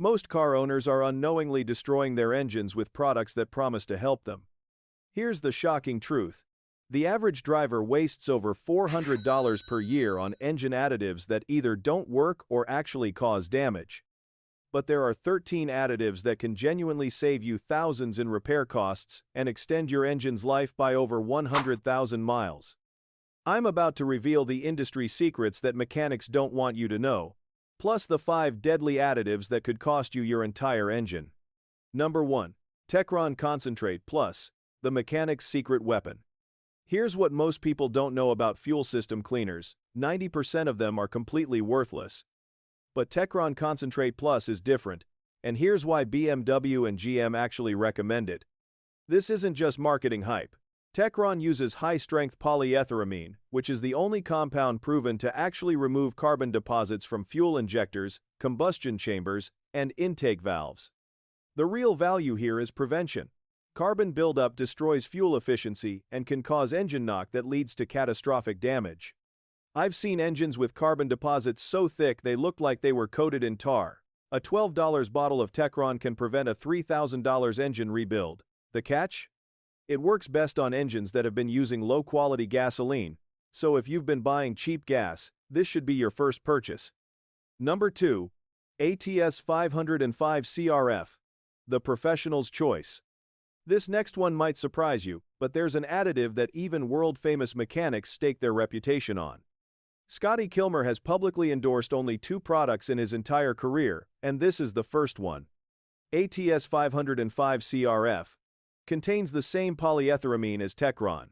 Most car owners are unknowingly destroying their engines with products that promise to help them. Here's the shocking truth. The average driver wastes over $400 per year on engine additives that either don't work or actually cause damage. But there are 13 additives that can genuinely save you thousands in repair costs and extend your engine's life by over 100,000 miles. I'm about to reveal the industry secrets that mechanics don't want you to know, plus the 5 deadly additives that could cost you your entire engine. Number 1. Techron Concentrate Plus, the mechanic's secret weapon. Here's what most people don't know about fuel system cleaners: 90% of them are completely worthless. But Techron Concentrate Plus is different, and here's why BMW and GM actually recommend it. This isn't just marketing hype. Techron uses high-strength polyetheramine, which is the only compound proven to actually remove carbon deposits from fuel injectors, combustion chambers, and intake valves. The real value here is prevention. Carbon buildup destroys fuel efficiency and can cause engine knock that leads to catastrophic damage. I've seen engines with carbon deposits so thick they look like they were coated in tar. A $12 bottle of Techron can prevent a $3,000 engine rebuild. The catch? It works best on engines that have been using low-quality gasoline, so if you've been buying cheap gas, this should be your first purchase. Number 2. ATS 505 CRF, the professional's choice. This next one might surprise you, but there's an additive that even world-famous mechanics stake their reputation on. Scotty Kilmer has publicly endorsed only 2 products in his entire career, and this is the first one. ATS 505 CRF contains the same polyetheramine as Techron.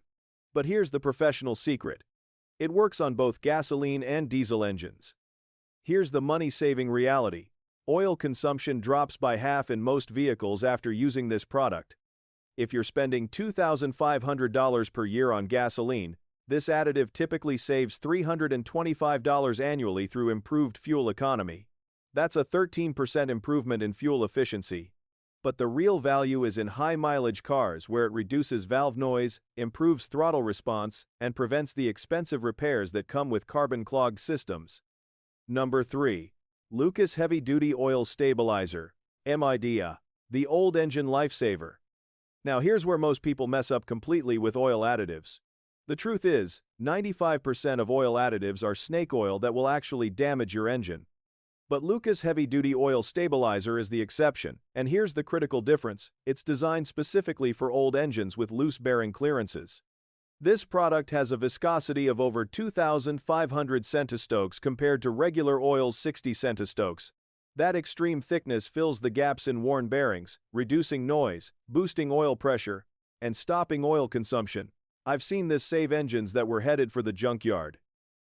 But here's the professional secret. It works on both gasoline and diesel engines. Here's the money-saving reality. Oil consumption drops by half in most vehicles after using this product. If you're spending $2,500 per year on gasoline, this additive typically saves $325 annually through improved fuel economy. That's a 13% improvement in fuel efficiency. But the real value is in high-mileage cars, where it reduces valve noise, improves throttle response, and prevents the expensive repairs that come with carbon-clogged systems. Number 3. Lucas Heavy Duty Oil Stabilizer, MIDA, the old engine lifesaver. Now here's where most people mess up completely with oil additives. The truth is, 95% of oil additives are snake oil that will actually damage your engine. But Lucas Heavy Duty Oil Stabilizer is the exception, and here's the critical difference: it's designed specifically for old engines with loose bearing clearances. This product has a viscosity of over 2,500 centistokes compared to regular oil's 60 centistokes. That extreme thickness fills the gaps in worn bearings, reducing noise, boosting oil pressure, and stopping oil consumption. I've seen this save engines that were headed for the junkyard.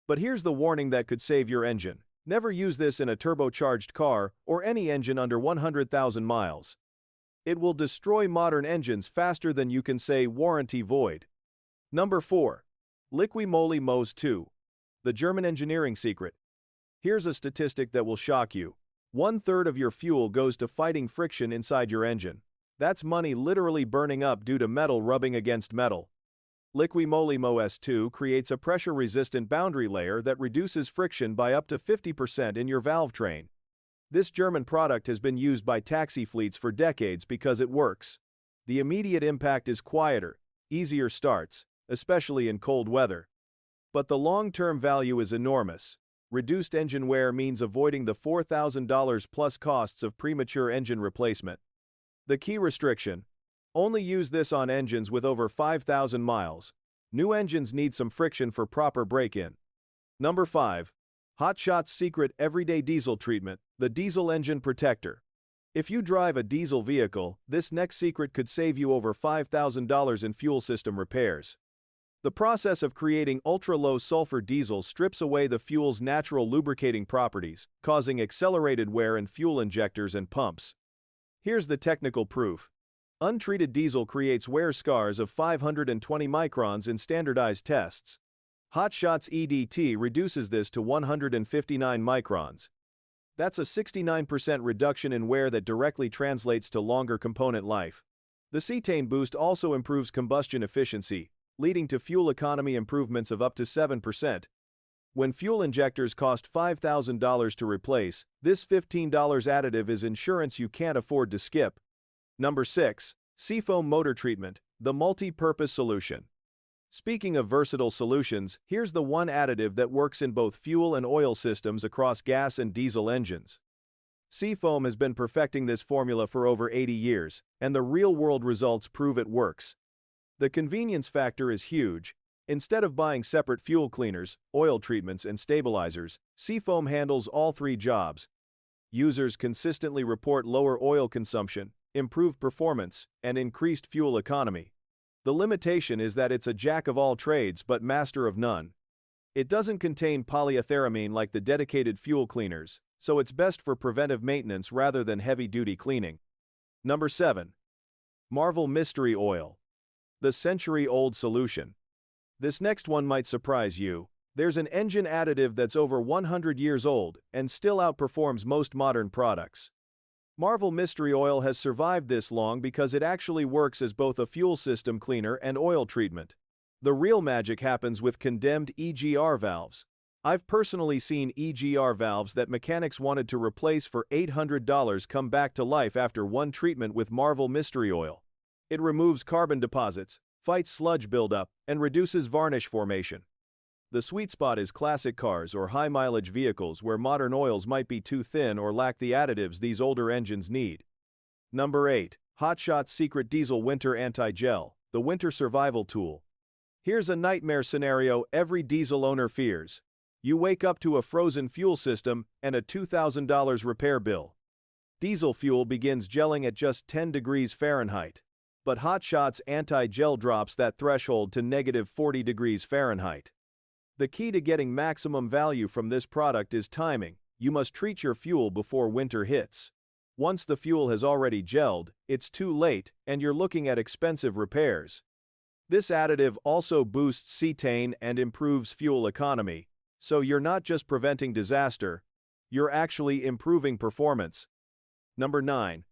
But here's the warning that could save your engine. Never use this in a turbocharged car or any engine under 100,000 miles. It will destroy modern engines faster than you can say warranty void. Number 4. Liqui Moly Mose 2, the German engineering secret. Here's a statistic that will shock you. 1/3 of your fuel goes to fighting friction inside your engine. That's money literally burning up due to metal rubbing against metal. Liqui Moly Mose 2 creates a pressure-resistant boundary layer that reduces friction by up to 50% in your valve train. This German product has been used by taxi fleets for decades because it works. The immediate impact is quieter, easier starts, especially in cold weather. But the long-term value is enormous. Reduced engine wear means avoiding the $4,000 plus costs of premature engine replacement. The key restriction: only use this on engines with over 5,000 miles. New engines need some friction for proper break-in. Number 5. Hot Shot's secret everyday diesel treatment, the diesel engine protector. If you drive a diesel vehicle, this next secret could save you over $5,000 in fuel system repairs. The process of creating ultra-low sulfur diesel strips away the fuel's natural lubricating properties, causing accelerated wear in fuel injectors and pumps. Here's the technical proof. Untreated diesel creates wear scars of 520 microns in standardized tests. Hot Shot's EDT reduces this to 159 microns. That's a 69% reduction in wear that directly translates to longer component life. The cetane boost also improves combustion efficiency, leading to fuel economy improvements of up to 7%. When fuel injectors cost $5,000 to replace, this $15 additive is insurance you can't afford to skip. Number 6. Seafoam motor treatment, the multi-purpose solution. Speaking of versatile solutions, here's the one additive that works in both fuel and oil systems across gas and diesel engines. Seafoam has been perfecting this formula for over 80 years, and the real-world results prove it works. The convenience factor is huge. Instead of buying separate fuel cleaners, oil treatments, and stabilizers, Seafoam handles all three jobs. Users consistently report lower oil consumption, improved performance, and increased fuel economy. The limitation is that it's a jack of all trades but master of none. It doesn't contain polyethyramine like the dedicated fuel cleaners, so it's best for preventive maintenance rather than heavy-duty cleaning. Number 7. Marvel Mystery Oil, the century-old solution. This next one might surprise you. There's an engine additive that's over 100 years old and still outperforms most modern products. Marvel Mystery Oil has survived this long because it actually works as both a fuel system cleaner and oil treatment. The real magic happens with condemned EGR valves. I've personally seen EGR valves that mechanics wanted to replace for $800 come back to life after one treatment with Marvel Mystery Oil. It removes carbon deposits, fights sludge buildup, and reduces varnish formation. The sweet spot is classic cars or high-mileage vehicles where modern oils might be too thin or lack the additives these older engines need. Number 8. Hot Shot's Secret Diesel Winter Anti-Gel, the winter survival tool. Here's a nightmare scenario every diesel owner fears. You wake up to a frozen fuel system and a $2,000 repair bill. Diesel fuel begins gelling at just 10 degrees Fahrenheit. But Hot Shot's anti-gel drops that threshold to negative 40 degrees Fahrenheit. The key to getting maximum value from this product is timing. You must treat your fuel before winter hits. Once the fuel has already gelled, it's too late, and you're looking at expensive repairs. This additive also boosts cetane and improves fuel economy, so you're not just preventing disaster, you're actually improving performance. Number 9.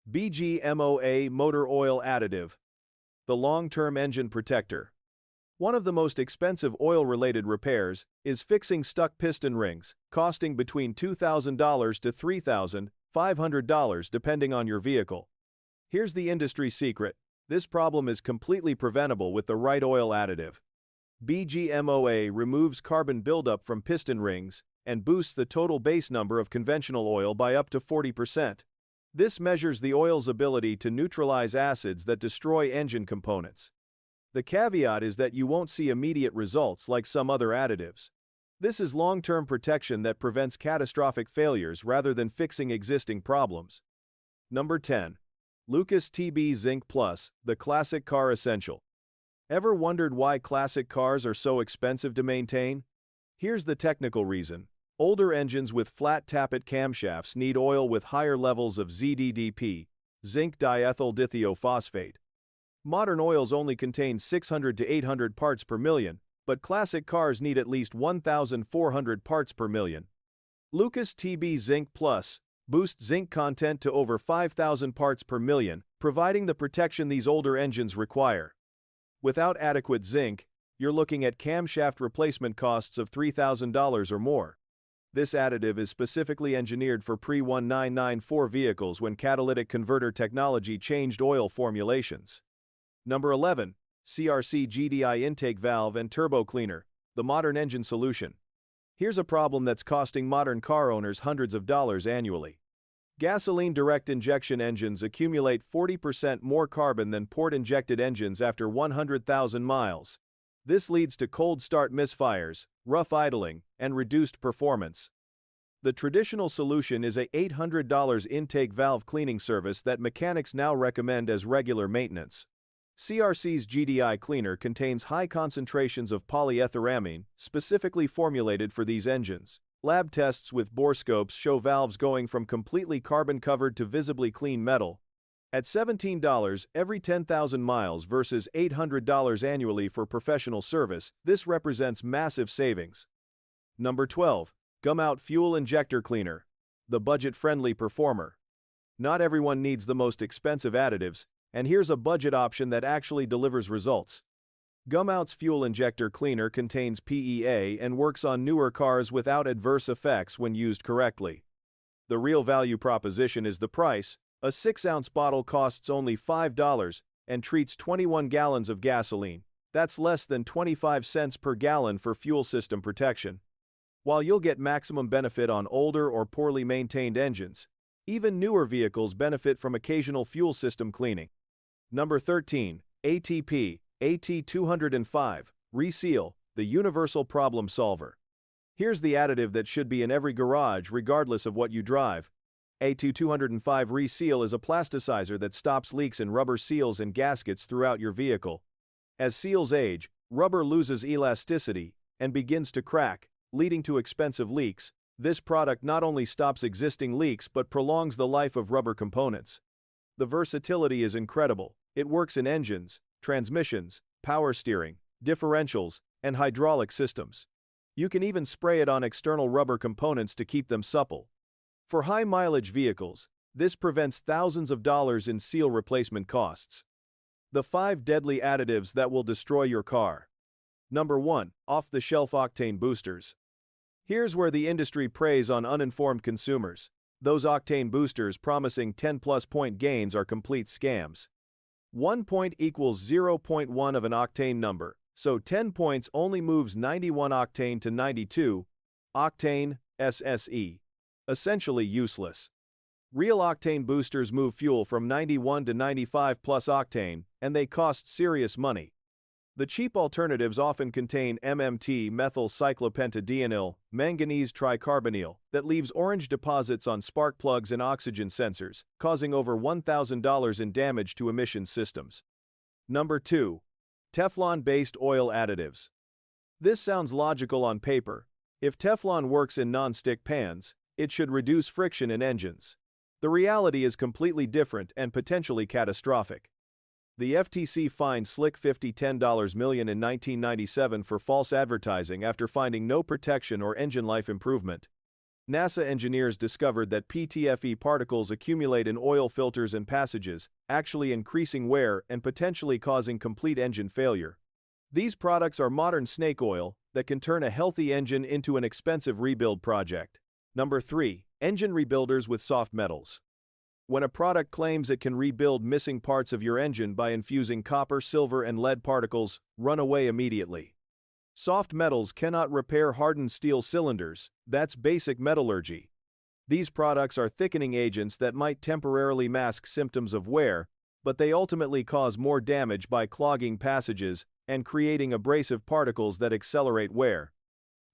BGMOA Motor Oil Additive, the long-term engine protector. One of the most expensive oil-related repairs is fixing stuck piston rings, costing between $2,000 to $3,500 depending on your vehicle. Here's the industry secret. This problem is completely preventable with the right oil additive. BGMOA removes carbon buildup from piston rings and boosts the total base number of conventional oil by up to 40%. This measures the oil's ability to neutralize acids that destroy engine components. The caveat is that you won't see immediate results like some other additives. This is long-term protection that prevents catastrophic failures rather than fixing existing problems. Number 10. Lucas TB Zinc Plus, the classic car essential. Ever wondered why classic cars are so expensive to maintain? Here's the technical reason. Older engines with flat tappet camshafts need oil with higher levels of ZDDP, zinc diethyl dithiophosphate. Modern oils only contain 600 to 800 parts per million, but classic cars need at least 1,400 parts per million. Lucas TB Zinc Plus boosts zinc content to over 5,000 parts per million, providing the protection these older engines require. Without adequate zinc, you're looking at camshaft replacement costs of $3,000 or more. This additive is specifically engineered for pre-1994 vehicles when catalytic converter technology changed oil formulations. Number 11. CRC GDI Intake Valve and Turbo Cleaner, the modern engine solution. Here's a problem that's costing modern car owners hundreds of dollars annually. Gasoline direct injection engines accumulate 40% more carbon than port-injected engines after 100,000 miles. This leads to cold start misfires, rough idling, and reduced performance. The traditional solution is a $800 intake valve cleaning service that mechanics now recommend as regular maintenance. CRC's GDI cleaner contains high concentrations of polyethyramine, specifically formulated for these engines. Lab tests with borescopes show valves going from completely carbon-covered to visibly clean metal. At $17 every 10,000 miles versus $800 annually for professional service, this represents massive savings. Number 12. Gumout Fuel Injector Cleaner, the budget-friendly performer. Not everyone needs the most expensive additives, and here's a budget option that actually delivers results. Gumout's fuel injector cleaner contains PEA and works on newer cars without adverse effects when used correctly. The real value proposition is the price. A 6-ounce bottle costs only $5 and treats 21 gallons of gasoline. That's less than 25 cents per gallon for fuel system protection. While you'll get maximum benefit on older or poorly maintained engines, even newer vehicles benefit from occasional fuel system cleaning. Number 13. ATP AT-205 Reseal, the universal problem solver. Here's the additive that should be in every garage regardless of what you drive. AT-205 Reseal is a plasticizer that stops leaks in rubber seals and gaskets throughout your vehicle. As seals age, rubber loses elasticity and begins to crack, leading to expensive leaks. This product not only stops existing leaks but prolongs the life of rubber components. The versatility is incredible. It works in engines, transmissions, power steering, differentials, and hydraulic systems. You can even spray it on external rubber components to keep them supple. For high-mileage vehicles, this prevents thousands of dollars in seal replacement costs. The 5 deadly additives that will destroy your car. Number 1. Off-the-shelf octane boosters. Here's where the industry preys on uninformed consumers. Those octane boosters promising 10-plus point gains are complete scams. 1 point equals 0.1 of an octane number, so 10 points only moves 91 octane to 92 octane, SSE. Essentially useless. Real octane boosters move fuel from 91 to 95 plus octane, and they cost serious money. The cheap alternatives often contain MMT methyl cyclopentadienyl manganese tricarbonyl that leaves orange deposits on spark plugs and oxygen sensors, causing over $1,000 in damage to emission systems. Number 2. Teflon-based oil additives. This sounds logical on paper. If Teflon works in non-stick pans, it should reduce friction in engines. The reality is completely different and potentially catastrophic. The FTC fined Slick $10 million in 1997 for false advertising after finding no protection or engine life improvement. NASA engineers discovered that PTFE particles accumulate in oil filters and passages, actually increasing wear and potentially causing complete engine failure. These products are modern snake oil that can turn a healthy engine into an expensive rebuild project. Number 3. Engine rebuilders with soft metals. When a product claims it can rebuild missing parts of your engine by infusing copper, silver, and lead particles, run away immediately. Soft metals cannot repair hardened steel cylinders. That's basic metallurgy. These products are thickening agents that might temporarily mask symptoms of wear, but they ultimately cause more damage by clogging passages and creating abrasive particles that accelerate wear.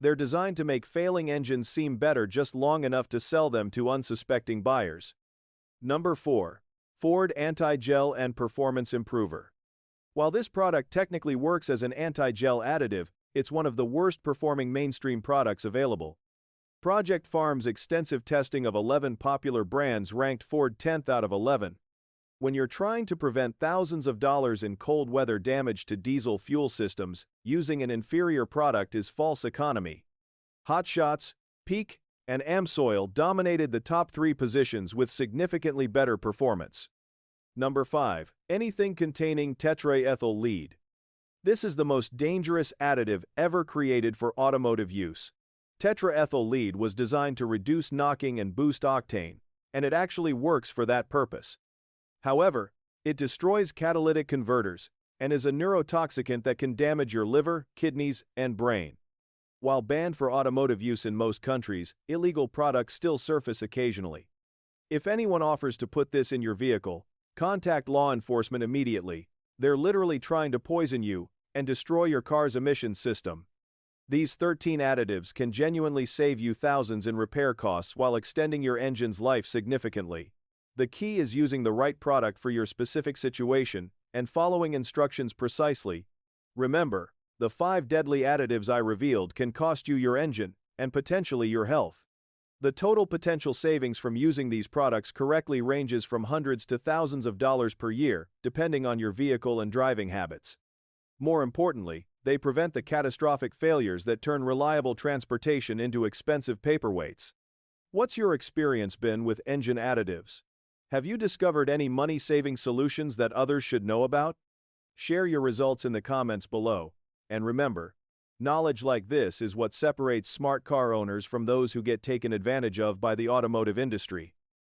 They're designed to make failing engines seem better just long enough to sell them to unsuspecting buyers. Number 4. Ford Anti-Gel and Performance Improver. While this product technically works as an anti-gel additive, it's one of the worst performing mainstream products available. Project Farm's extensive testing of 11 popular brands ranked Ford 10th out of 11. When you're trying to prevent thousands of dollars in cold weather damage to diesel fuel systems, using an inferior product is false economy. Hot Shots, Peak, and Amsoil dominated the top 3 positions with significantly better performance. Number 5. Anything containing tetraethyl lead. This is the most dangerous additive ever created for automotive use. Tetraethyl lead was designed to reduce knocking and boost octane, and it actually works for that purpose. However, it destroys catalytic converters and is a neurotoxicant that can damage your liver, kidneys, and brain. While banned for automotive use in most countries, illegal products still surface occasionally. If anyone offers to put this in your vehicle, contact law enforcement immediately. They're literally trying to poison you and destroy your car's emissions system. These 13 additives can genuinely save you thousands in repair costs while extending your engine's life significantly. The key is using the right product for your specific situation and following instructions precisely. Remember, the 5 deadly additives I revealed can cost you your engine and potentially your health. The total potential savings from using these products correctly ranges from hundreds to thousands of dollars per year, depending on your vehicle and driving habits. More importantly, they prevent the catastrophic failures that turn reliable transportation into expensive paperweights. What's your experience been with engine additives? Have you discovered any money-saving solutions that others should know about? Share your results in the comments below, and remember, knowledge like this is what separates smart car owners from those who get taken advantage of by the automotive industry.